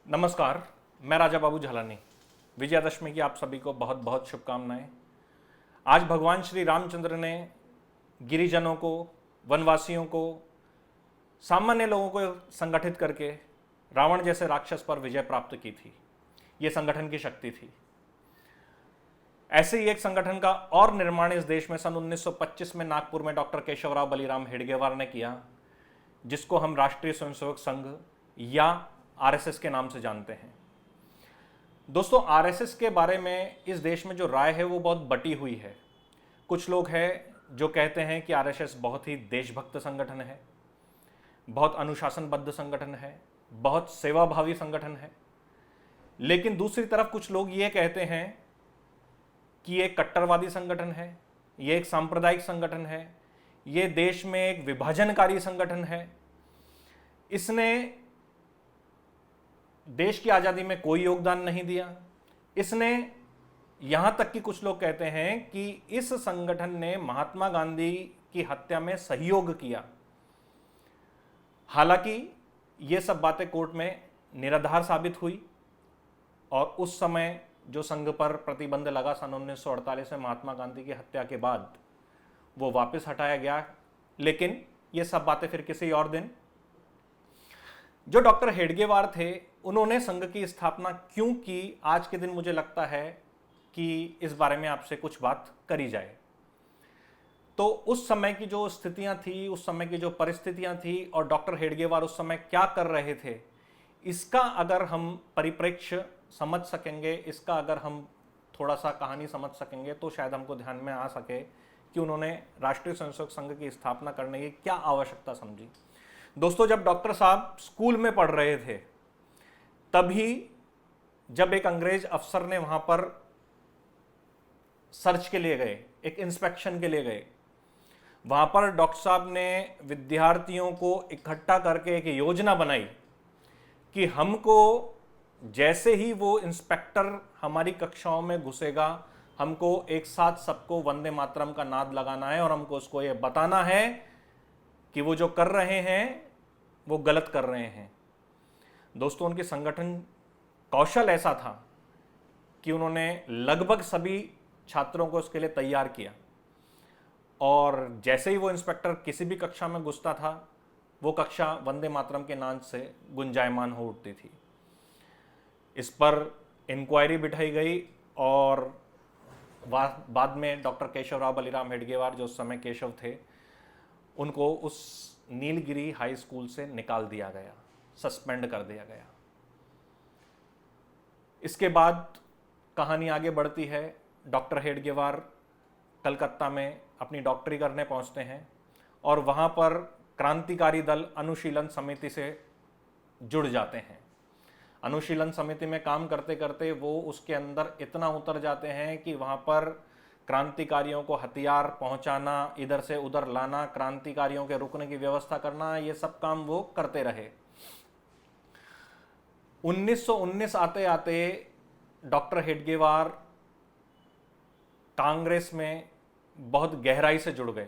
नमस्कार, मैं राजा बाबू झालानी। विजयादशमी की आप सभी को बहुत बहुत शुभकामनाएं। आज भगवान श्री रामचंद्र ने गिरिजनों को, वनवासियों को, सामान्य लोगों को संगठित करके रावण जैसे राक्षस पर विजय प्राप्त की थी। ये संगठन की शक्ति थी। ऐसे ही एक संगठन का और निर्माण इस देश में सन 1925 में नागपुर में डॉक्टर केशवराव बलिराम हेडगेवार ने किया, जिसको हम राष्ट्रीय स्वयंसेवक संघ या आरएसएस के नाम से जानते हैं। दोस्तों, आरएसएस के बारे में इस देश में जो राय है वो बहुत बटी हुई है। कुछ लोग हैं जो कहते हैं कि आरएसएस बहुत ही देशभक्त संगठन है, बहुत अनुशासनबद्ध संगठन है, बहुत सेवाभावी संगठन है। लेकिन दूसरी तरफ कुछ लोग ये कहते हैं कि ये एक कट्टरवादी संगठन है, ये एक सांप्रदायिक संगठन है, ये देश में एक विभाजनकारी संगठन है, इसने देश की आज़ादी में कोई योगदान नहीं दिया। इसने, यहां तक कि कुछ लोग कहते हैं कि इस संगठन ने महात्मा गांधी की हत्या में सहयोग किया। हालांकि ये सब बातें कोर्ट में निराधार साबित हुई और उस समय जो संघ पर प्रतिबंध लगा सन 1948 में महात्मा गांधी की हत्या के बाद, वो वापस हटाया गया। लेकिन ये सब बातें फिर किसी और दिन। जो डॉक्टर हेडगेवार थे, उन्होंने संघ की स्थापना क्यों की, आज के दिन मुझे लगता है कि इस बारे में आपसे कुछ बात करी जाए। तो उस समय की जो स्थितियां थी, उस समय की जो परिस्थितियां थी और डॉक्टर हेडगेवार उस समय क्या कर रहे थे, इसका अगर हम परिप्रेक्ष्य समझ सकेंगे, इसका अगर हम थोड़ा सा कहानी समझ सकेंगे, तो शायद हमको ध्यान में आ सके कि उन्होंने राष्ट्रीय स्वयंसेवक संघ की स्थापना करने की क्या आवश्यकता समझी। दोस्तों, जब डॉक्टर साहब स्कूल में पढ़ रहे थे, तभी जब एक अंग्रेज अफसर ने वहां पर सर्च के लिए गए, एक इंस्पेक्शन के लिए गए, वहां पर डॉक्टर साहब ने विद्यार्थियों को इकट्ठा करके एक योजना बनाई कि हमको जैसे ही वो इंस्पेक्टर हमारी कक्षाओं में घुसेगा, हमको एक साथ सबको वंदे मातरम का नाद लगाना है और हमको उसको ये बताना है कि वो जो कर रहे हैं वो गलत कर रहे हैं। दोस्तों, उनके संगठन कौशल ऐसा था कि उन्होंने लगभग सभी छात्रों को उसके लिए तैयार किया और जैसे ही वो इंस्पेक्टर किसी भी कक्षा में घुसता था, वो कक्षा वंदे मातरम के नाद से गुंजायमान हो उठती थी। इस पर इंक्वायरी बिठाई गई और बाद में डॉक्टर केशवराव बलिराम हेडगेवार, जो उस समय केशव थे, उनको उस नीलगिरी हाई स्कूल से निकाल दिया गया, सस्पेंड कर दिया गया। इसके बाद कहानी आगे बढ़ती है। डॉक्टर हेडगेवार कलकत्ता में अपनी डॉक्टरी करने पहुंचते हैं और वहां पर क्रांतिकारी दल अनुशीलन समिति से जुड़ जाते हैं। अनुशीलन समिति में काम करते करते वो उसके अंदर इतना उतर जाते हैं कि वहां पर क्रांतिकारियों को हथियार पहुंचाना, इधर से उधर लाना, क्रांतिकारियों के रुकने की व्यवस्था करना, ये सब काम वो करते रहे। 1919 आते आते डॉक्टर हेडगेवार कांग्रेस में बहुत गहराई से जुड़ गए।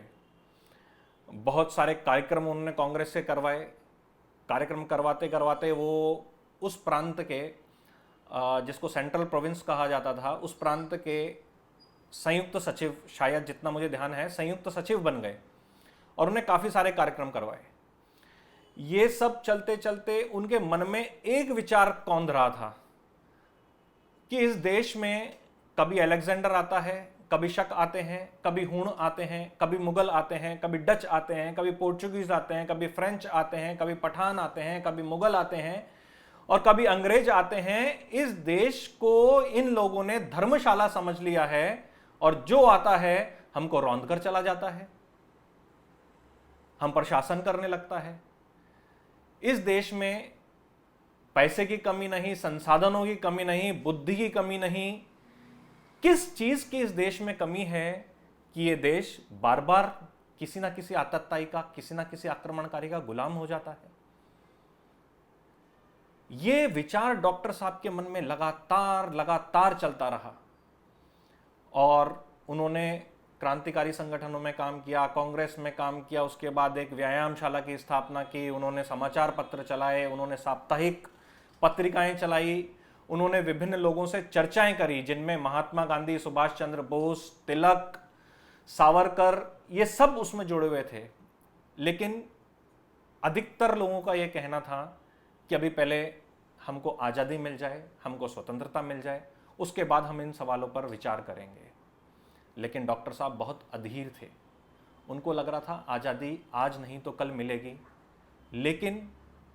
बहुत सारे कार्यक्रम उन्होंने कांग्रेस से करवाए। कार्यक्रम करवाते करवाते वो उस प्रांत के, जिसको सेंट्रल प्रोविंस कहा जाता था, उस प्रांत के संयुक्त सचिव, शायद जितना मुझे ध्यान है संयुक्त सचिव बन गए और उन्हें काफ़ी सारे कार्यक्रम करवाए। ये सब चलते चलते उनके मन में एक विचार कौंध रहा था कि इस देश में कभी अलेक्जेंडर आता है, कभी शक आते हैं, कभी हूण आते हैं, कभी मुगल आते हैं, कभी डच आते हैं, कभी पोर्चुगीज आते हैं, कभी फ्रेंच आते हैं, कभी पठान आते हैं, कभी मुगल आते हैं और कभी अंग्रेज आते हैं। इस देश को इन लोगों ने धर्मशाला समझ लिया है और जो आता है हमको रौंद कर चला जाता है, हम पर शासन करने लगता है। इस देश में पैसे की कमी नहीं, संसाधनों की कमी नहीं, बुद्धि की कमी नहीं। किस चीज की इस देश में कमी है कि ये देश बार बार किसी ना किसी आतताई का, किसी ना किसी आक्रमणकारी का गुलाम हो जाता है। ये विचार डॉक्टर साहब के मन में लगातार लगातार चलता रहा और उन्होंने क्रांतिकारी संगठनों में काम किया, कांग्रेस में काम किया। उसके बाद एक व्यायामशाला की स्थापना की, उन्होंने समाचार पत्र चलाए, उन्होंने साप्ताहिक पत्रिकाएं चलाई, उन्होंने विभिन्न लोगों से चर्चाएं करी, जिनमें महात्मा गांधी, सुभाष चंद्र बोस, तिलक, सावरकर, ये सब उसमें जुड़े हुए थे। लेकिन अधिकतर लोगों का यह कहना था कि अभी पहले हमको आज़ादी मिल जाए, हमको स्वतंत्रता मिल जाए, उसके बाद हम इन सवालों पर विचार करेंगे। लेकिन डॉक्टर साहब बहुत अधीर थे। उनको लग रहा था आज़ादी आज नहीं तो कल मिलेगी, लेकिन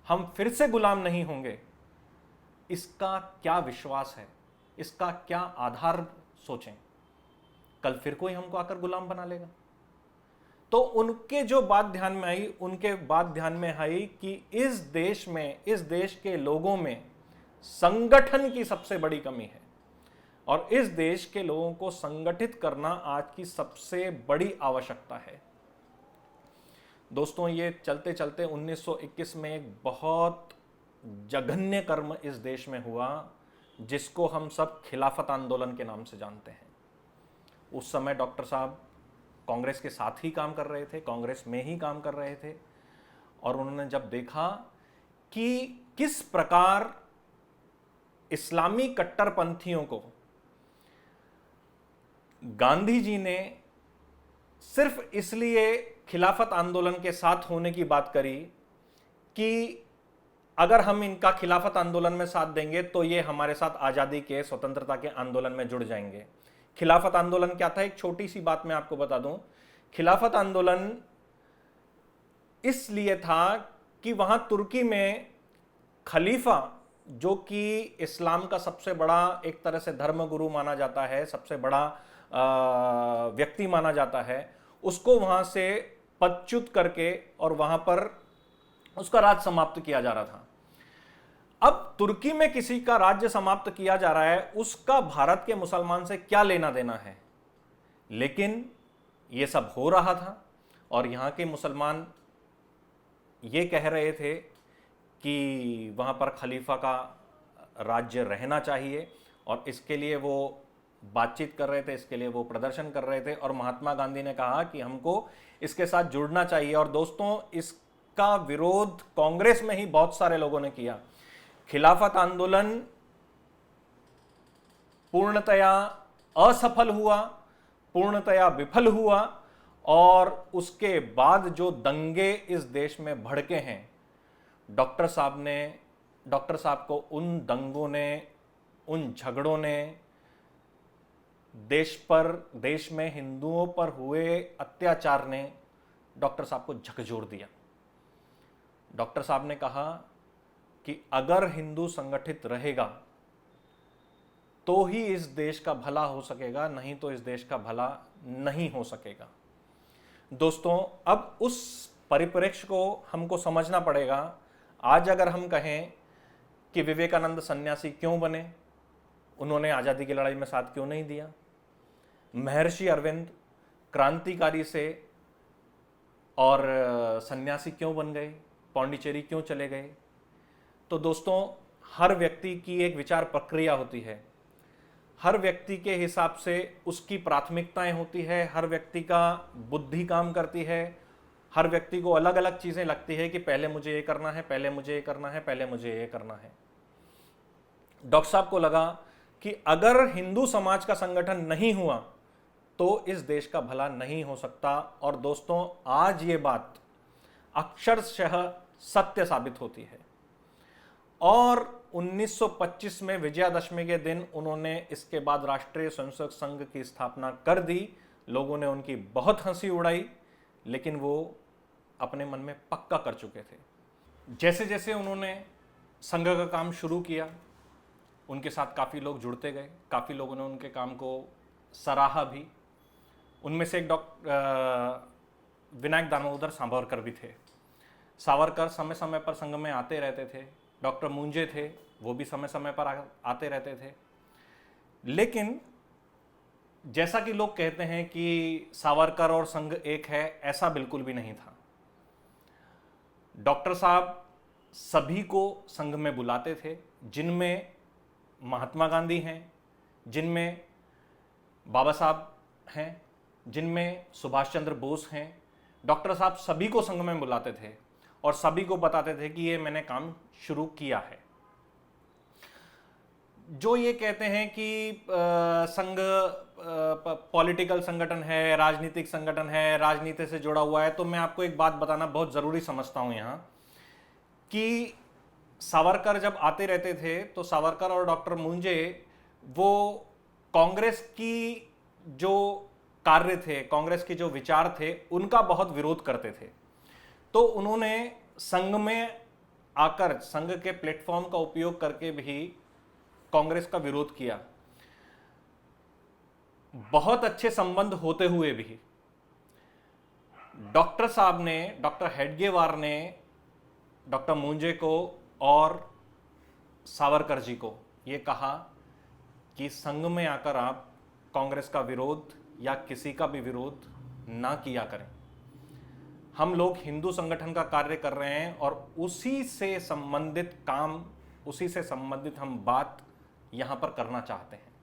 हम फिर से गुलाम नहीं होंगे, इसका क्या विश्वास है, इसका क्या आधार सोचें, कल फिर कोई हमको आकर गुलाम बना लेगा। तो उनके जो बात ध्यान में आई, उनके बात ध्यान में आई कि इस देश में, इस देश के लोगों में संगठन की सबसे बड़ी कमी है, और इस देश के लोगों को संगठित करना आज की सबसे बड़ी आवश्यकता है। दोस्तों, ये चलते चलते 1921 में एक बहुत जघन्य कर्म इस देश में हुआ, जिसको हम सब खिलाफत आंदोलन के नाम से जानते हैं। उस समय डॉक्टर साहब कांग्रेस के साथ ही काम कर रहे थे, कांग्रेस में ही काम कर रहे थे, और उन्होंने जब देखा कि किस प्रकार इस्लामी कट्टरपंथियों को गांधी जी ने सिर्फ इसलिए खिलाफत आंदोलन के साथ होने की बात करी कि अगर हम इनका खिलाफत आंदोलन में साथ देंगे तो ये हमारे साथ आज़ादी के, स्वतंत्रता के आंदोलन में जुड़ जाएंगे। खिलाफत आंदोलन क्या था? एक छोटी सी बात मैं आपको बता दूं। खिलाफत आंदोलन इसलिए था कि वहां तुर्की में खलीफा, जो कि इस्लाम का सबसे बड़ा एक तरह से धर्मगुरु माना जाता है, सबसे बड़ा व्यक्ति माना जाता है, उसको वहां से पदच्युत करके और वहां पर उसका राज समाप्त किया जा रहा था। अब तुर्की में किसी का राज्य समाप्त किया जा रहा है, उसका भारत के मुसलमान से क्या लेना देना है? लेकिन ये सब हो रहा था और यहाँ के मुसलमान ये कह रहे थे कि वहाँ पर खलीफा का राज्य रहना चाहिए, और इसके लिए वो बातचीत कर रहे थे, इसके लिए वो प्रदर्शन कर रहे थे, और महात्मा गांधी ने कहा कि हमको इसके साथ जुड़ना चाहिए। और दोस्तों, इसका विरोध कांग्रेस में ही बहुत सारे लोगों ने किया। खिलाफत आंदोलन पूर्णतया असफल हुआ, पूर्णतया विफल हुआ, और उसके बाद जो दंगे इस देश में भड़के हैं, डॉक्टर साहब को उन दंगों ने, उन झगड़ों ने देश में हिंदुओं पर हुए अत्याचार ने डॉक्टर साहब को झकझोर दिया। डॉक्टर साहब ने कहा कि अगर हिंदू संगठित रहेगा तो ही इस देश का भला हो सकेगा, नहीं तो इस देश का भला नहीं हो सकेगा। दोस्तों, अब उस परिप्रेक्ष्य को हमको समझना पड़ेगा। आज अगर हम कहें कि विवेकानंद सन्यासी क्यों बने, उन्होंने आज़ादी की लड़ाई में साथ क्यों नहीं दिया? महर्षि अरविंद क्रांतिकारी से और सन्यासी क्यों बन गए, पौंडीचेरी क्यों चले गए? तो दोस्तों, हर व्यक्ति की एक विचार प्रक्रिया होती है, हर व्यक्ति के हिसाब से उसकी प्राथमिकताएं होती है, हर व्यक्ति का बुद्धि काम करती है, हर व्यक्ति को अलग अलग चीज़ें लगती है कि पहले मुझे ये करना है, पहले मुझे ये करना है, पहले मुझे ये करना है। डॉक्टर साहब को लगा कि अगर हिंदू समाज का संगठन नहीं हुआ तो इस देश का भला नहीं हो सकता। और दोस्तों, आज ये बात अक्षरशः सत्य साबित होती है। और 1925 में विजयादशमी के दिन उन्होंने इसके बाद राष्ट्रीय स्वयंसेवक संघ की स्थापना कर दी। लोगों ने उनकी बहुत हंसी उड़ाई, लेकिन वो अपने मन में पक्का कर चुके थे। जैसे जैसे उन्होंने संघ का काम शुरू किया, उनके साथ काफ़ी लोग जुड़ते गए, काफ़ी लोगों ने उनके काम को सराहा भी। उनमें से एक विनायक दामोदर सावरकर भी थे। सावरकर समय समय पर संघ में आते रहते थे। डॉक्टर मुंजे थे, वो भी समय समय पर आते रहते थे। लेकिन जैसा कि लोग कहते हैं कि सावरकर और संघ एक है, ऐसा बिल्कुल भी नहीं था। डॉक्टर साहब सभी को संघ में बुलाते थे, जिनमें महात्मा गांधी हैं, जिनमें बाबा साहब हैं, जिनमें सुभाष चंद्र बोस हैं। डॉक्टर साहब सभी को संघ में बुलाते थे और सभी को बताते थे कि ये मैंने काम शुरू किया है। जो ये कहते हैं कि संघ पॉलिटिकल संगठन है, राजनीतिक संगठन है, राजनीति से जुड़ा हुआ है, तो मैं आपको एक बात बताना बहुत ज़रूरी समझता हूं यहाँ कि सावरकर जब आते रहते थे तो सावरकर और डॉक्टर मुंजे वो कांग्रेस की जो कार्य थे, कांग्रेस के जो विचार थे, उनका बहुत विरोध करते थे। तो उन्होंने संघ में आकर, संघ के प्लेटफॉर्म का उपयोग करके भी कांग्रेस का विरोध किया। बहुत अच्छे संबंध होते हुए भी डॉक्टर साहब ने, डॉक्टर हेडगेवार ने डॉक्टर मुंजे को और सावरकर जी को यह कहा कि संघ में आकर आप कांग्रेस का विरोध या किसी का भी विरोध ना किया करें। हम लोग हिंदू संगठन का कार्य कर रहे हैं और उसी से संबंधित काम, उसी से संबंधित हम बात यहां पर करना चाहते हैं।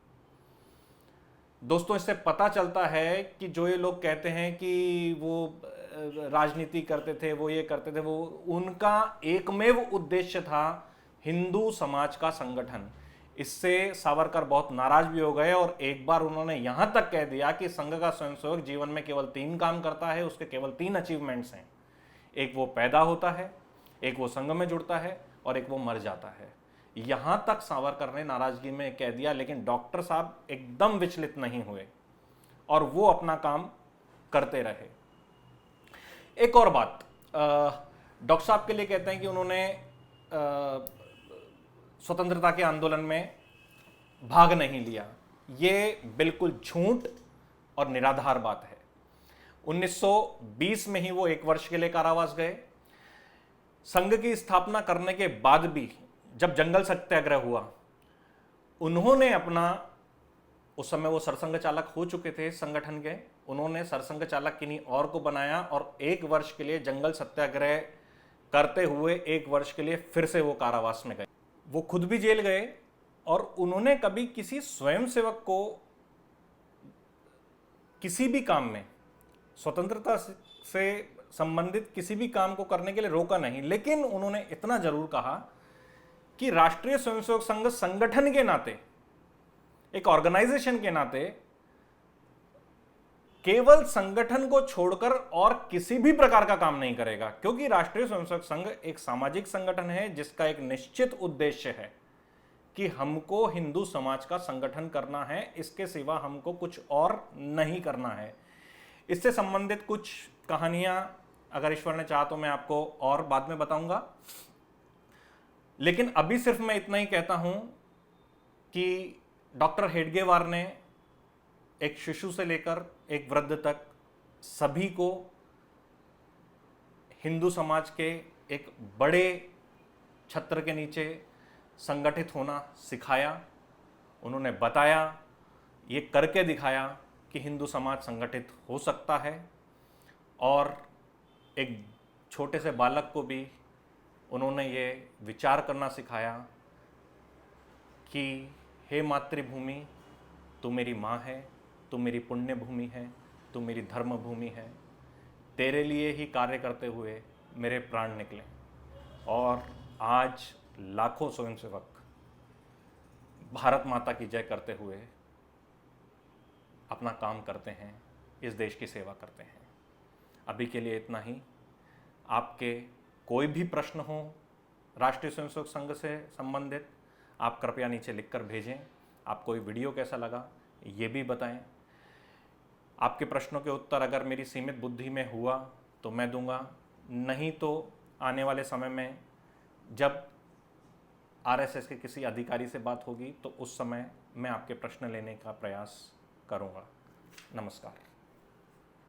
दोस्तों, इससे पता चलता है कि जो ये लोग कहते हैं कि वो राजनीति करते थे, वो ये करते थे, वो उनका एकमेव उद्देश्य था हिंदू समाज का संगठन। इससे सावरकर बहुत नाराज भी हो गए और एक बार उन्होंने यहां तक कह दिया कि संघ का स्वयंसेवक जीवन में केवल 3 काम करता है, उसके केवल 3 अचीवमेंट्स हैं। एक वो पैदा होता है, एक वो संघ में जुड़ता है और एक वो मर जाता है। यहां तक सावरकर ने नाराजगी में कह दिया, लेकिन डॉक्टर साहब एकदम विचलित नहीं हुए और वो अपना काम करते रहे। एक और बात, डॉक्टर साहब के लिए कहते हैं कि उन्होंने स्वतंत्रता के आंदोलन में भाग नहीं लिया। ये बिल्कुल झूठ और निराधार बात है। 1920 में ही वो 1 वर्ष के लिए कारावास गए। संघ की स्थापना करने के बाद भी जब जंगल सत्याग्रह हुआ, उन्होंने अपना, उस समय वो सरसंघ चालक हो चुके थे संगठन के, उन्होंने सरसंघ चालक किन्हीं और को बनाया और 1 वर्ष के लिए जंगल सत्याग्रह करते हुए 1 वर्ष के लिए फिर से वो कारावास में गए। वो खुद भी जेल गए और उन्होंने कभी किसी स्वयंसेवक को किसी भी काम में, स्वतंत्रता से संबंधित किसी भी काम को करने के लिए रोका नहीं, लेकिन उन्होंने इतना जरूर कहा कि राष्ट्रीय स्वयंसेवक संघ संगठन के नाते, एक ऑर्गेनाइजेशन के नाते, केवल संगठन को छोड़कर और किसी भी प्रकार का काम नहीं करेगा, क्योंकि राष्ट्रीय स्वयंसेवक संघ एक सामाजिक संगठन है जिसका एक निश्चित उद्देश्य है कि हमको हिंदू समाज का संगठन करना है, इसके सिवा हमको कुछ और नहीं करना है। इससे संबंधित कुछ कहानियां अगर ईश्वर ने चाहा तो मैं आपको और बाद में बताऊंगा, लेकिन अभी सिर्फ मैं इतना ही कहता हूं कि डॉक्टर हेडगेवार ने एक शिशु से लेकर एक वृद्ध तक सभी को हिंदू समाज के एक बड़े छत्र के नीचे संगठित होना सिखाया। उन्होंने बताया, ये करके दिखाया कि हिंदू समाज संगठित हो सकता है। और एक छोटे से बालक को भी उन्होंने ये विचार करना सिखाया कि हे मातृभूमि, तू मेरी माँ है, तू मेरी पुण्य भूमि है, तू मेरी धर्म भूमि है। तेरे लिए ही कार्य करते हुए मेरे प्राण निकले। और आज लाखों स्वयंसेवक भारत माता की जय करते हुए अपना काम करते हैं, इस देश की सेवा करते हैं। अभी के लिए इतना ही। आपके कोई भी प्रश्न हो राष्ट्रीय स्वयंसेवक संघ से संबंधित, आप कृपया नीचे लिखकर भेजें। आपको ये वीडियो कैसा लगा ये भी बताएं। आपके प्रश्नों के उत्तर अगर मेरी सीमित बुद्धि में हुआ तो मैं दूंगा, नहीं तो आने वाले समय में जब आरएसएस के किसी अधिकारी से बात होगी तो उस समय मैं आपके प्रश्न लेने का प्रयास करूंगा। नमस्कार।